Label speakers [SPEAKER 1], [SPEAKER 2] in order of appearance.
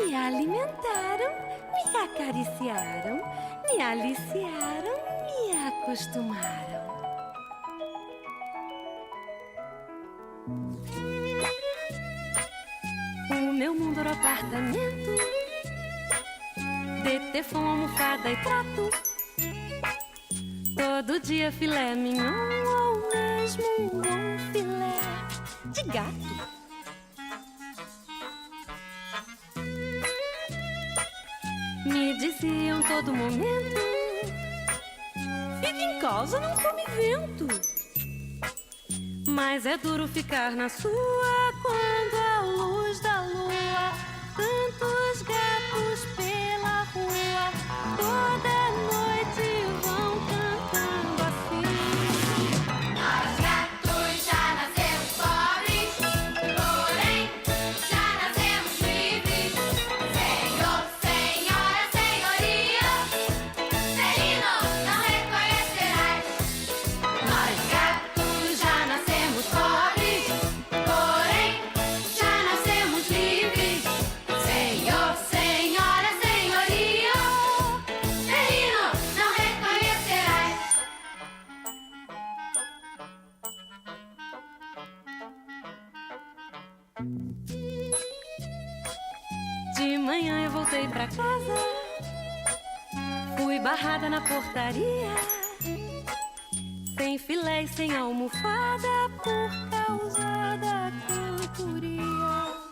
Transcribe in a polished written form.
[SPEAKER 1] Me alimentaram, me acariciaram, me aliciaram, me acostumaram. O meu mundo era apartamento de teflon, almofada e prato. Todo dia filé mignon ou mesmo um filé de gato. Me diziam todo momento: fique em casa, não come vento. Mas é duro ficar na sua quando a luz da lua, tantos gatos pela rua, toda noite vão cantando assim.
[SPEAKER 2] Nós gatos já nascemos pobres, porém já nascemos livres. Senhor, senhora, senhoria, felino, não reconhecerás. Nós gatos já nascemos pobres, porém já nascemos livres. Senhor, senhora, senhoria, felino, não reconhecerás.
[SPEAKER 1] De manhã eu voltei pra casa, fui barrada na portaria, sem filé e sem almofada por causa da cantoria.